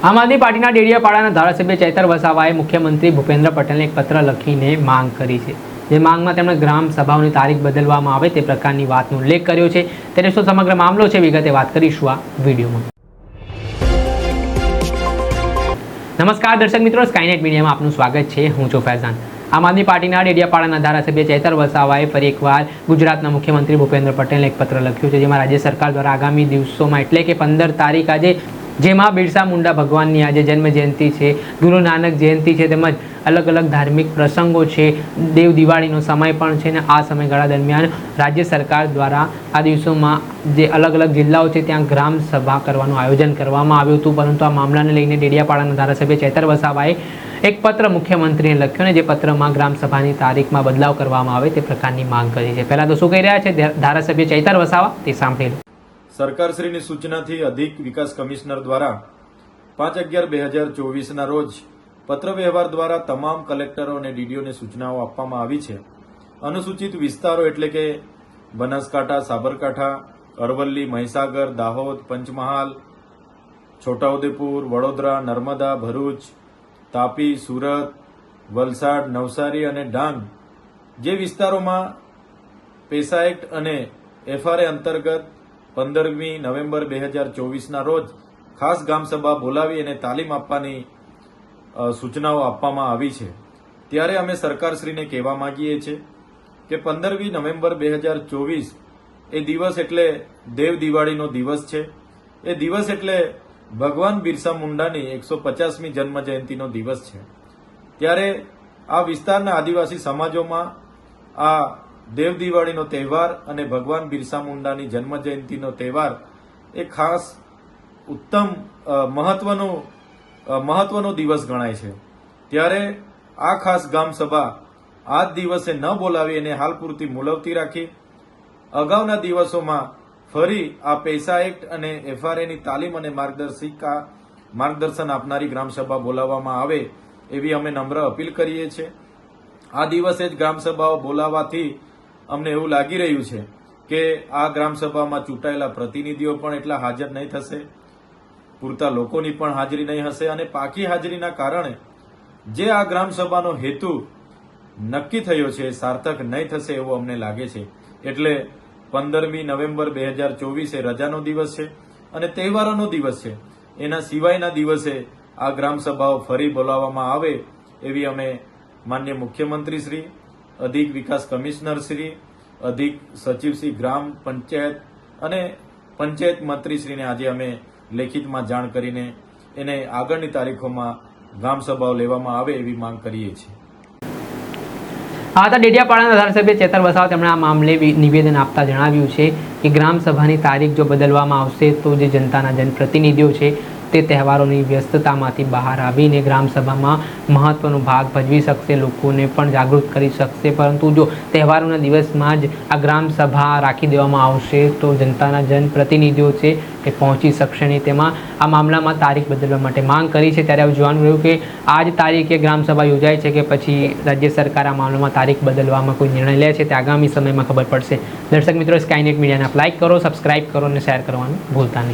આમ આદમી પાર્ટીના ડેડિયાપાડાના ધારાસભ્ય ચૈતર વસાવાએ મુખ્યમંત્રી ભૂપેન્દ્ર પટેલને એક પત્ર લખીને માંગ કરી છે। જે માંગમાં તેમણે ગ્રામ સભાઓની તારીખ બદલવામાં આવે તે પ્રકારની વાતનો ઉલ્લેખ કર્યો છે। ત્યારે શું સમગ્ર મામલો છે, વિગતે વાત કરીશું આ વિડીયોમાં। નમસ્કાર દર્શક મિત્રો, સ્કાયનેટ મીડિયામાં આપનું સ્વાગત છે। હું છું ફૈઝાન। આમ આદમી પાર્ટીના ડેડિયાપાડાના ધારાસભ્ય ચૈતર વસાવાએ ફરી એકવાર ગુજરાતના મુખ્યમંત્રી ભૂપેન્દ્ર પટેલને એક પત્ર લખ્યો છે, જેમાં રાજ્ય સરકાર દ્વારા આગામી દિવસોમાં એટલે કે 15 તારીખ આજે જેમાં બિરસા મુંડા ભગવાનની આજે જન્મ જયંતિ છે, ગુરુ નાનક જયંતિ છે, તેમજ અલગ અલગ ધાર્મિક પ્રસંગો છે, દેવ દિવાળીનો સમય પણ છે, અને આ સમયગાળા દરમિયાન રાજ્ય સરકાર દ્વારા આ દિવસોમાં જે અલગ અલગ જિલ્લાઓ છે ત્યાં ગ્રામ સભા કરવાનું આયોજન કરવામાં આવ્યું હતું। પરંતુ આ મામલાને લઈને ડેડિયાપાડાના ધારાસભ્ય ચૈતર વસાવાએ એક પત્ર મુખ્યમંત્રીને લખ્યો, અને જે પત્રમાં ગ્રામ સભાની તારીખમાં બદલાવ કરવામાં આવે તે પ્રકારની માંગ કરી છે। પહેલા તો શું કહી રહ્યા છે ધારાસભ્ય ચૈતર વસાવા તે સાંભળી લો। સરકારશ્રીની સૂચનાથી અધિક વિકાસ કમિશનર દ્વારા 5/11/2024ના રોજ પત્ર વ્યવહાર દ્વારા તમામ કલેક્ટરો અને ડીડીઓને સૂચનાઓ આપવામાં આવી છે। અનુસૂચિત વિસ્તારો એટલે કે બનાસકાંઠા, સાબરકાંઠા, અરવલ્લી, મહીસાગર, દાહોદ, પંચમહાલ, છોટાઉદેપુર, વડોદરા, નર્મદા, ભરૂચ, તાપી, સુરત, વલસાડ, નવસારી અને ડાંગ જે વિસ્તારોમાં પેસા એક્ટ અને એફઆરએ અંતર્ગત 15મી નવેમ્બર 2024ના રોજ ખાસ ગ્રામસભા બોલાવી અને તાલીમ આપવાની સૂચનાઓ આપવામાં આવી છે। ત્યારે અમે સરકારશ્રીને કહેવા માંગીએ છીએ કે 15મી નવેમ્બર 2024 એ દિવસ એટલે દેવ દિવાળીનો દિવસ છે। એ દિવસ એટલે ભગવાન બિરસા મુંડાની 150મી જન્મ જયંતિનો દિવસ છે। ત્યારે આ વિસ્તારના આદિવાસી સમાજોમાં આ દેવ દિવાળીનો તહેવાર અને ભગવાન બિરસા મુંડાની જન્મ જયંતિનો તહેવાર એ ખાસ ઉત્તમ મહત્વનો દિવસ ગણાય છે। ત્યારે આ ખાસ ગ્રામ સભા આ જ દિવસે ન બોલાવી અને હાલ પૂરતી મુલતવી રાખી અગાઉના દિવસોમાં ફરી આ પૈસા એક્ટ અને એફઆરએની તાલીમ અને માર્ગદર્શન આપનારી ગ્રામસભા બોલાવવામાં આવે એવી અમે નમ્ર અપીલ કરીએ છીએ। આ દિવસે જ ગ્રામસભાઓ બોલાવવાથી અમને એવું લાગી રહ્યું છે કે આ ગ્રામસભામાં ચૂંટાયેલા પ્રતિનિધિઓ પણ એટલા હાજર નહીં થશે, પૂરતા લોકોની પણ હાજરી નહીં હશે, અને પાકી હાજરીના કારણે જે આ ગ્રામસભાનો હેતુ નક્કી થયો છે સાર્થક નહીં થશે એવું અમને લાગે છે। એટલે 15મી નવેમ્બર 2024 એ રજાનો દિવસ છે અને તહેવારોનો દિવસ છે। એના સિવાયના દિવસે આ ગ્રામસભાઓ ફરી બોલાવવામાં આવે એવી અમે માન્ય મુખ્યમંત્રી શ્રી, અધિક વિકાસ કમિશનર શ્રી, અધિક સચિવ શ્રી ગ્રામ પંચાયત અને પંચાયત મંત્રીશ્રીને આજે અમે લેખિતમાં જાણ કરીને એને આગળની તારીખોમાં ગ્રામસભાઓ લેવામાં આવે એવી માંગ કરીએ છીએ। આ હતા ડેડિયાપાડાના ધારાસભ્ય ચૈતર વસાવા। તેમણે આ મામલે નિવેદન આપતા જણાવ્યું છે કે ગ્રામ સભાની તારીખ જો બદલવામાં આવશે તો જે જનતાના જનપ્રતિનિધિઓ છે તે તહેવારોની વ્યસ્તતામાંથી બહાર આવીને ગ્રામસભામાં મહત્વનો ભાગ ભજવી શકશે, લોકોને પણ જાગૃત કરી શકશે। પરંતુ જો તહેવારોના દિવસમાં જ આ ગ્રામસભા રાખી દેવામાં આવશે તો જનતાના જનપ્રતિનિધિઓ છે એ પહોંચી શકશે નહીં। તેમાં આ મામલામાં તારીખ બદલવા માટે માંગ કરી છે। ત્યારે હવે જોવાનું રહ્યું કે આ જ તારીખે ગ્રામસભા યોજાય છે કે પછી રાજ્ય સરકાર આ મામલામાં તારીખ બદલવામાં કોઈ નિર્ણય લે છે તે આગામી સમયમાં ખબર પડશે। દર્શક મિત્રો, સ્કાયનેટ મીડિયાને આપ લાઇક કરો, સબસ્ક્રાઇબ કરો અને શેર કરવાનું ભૂલતા નહીં।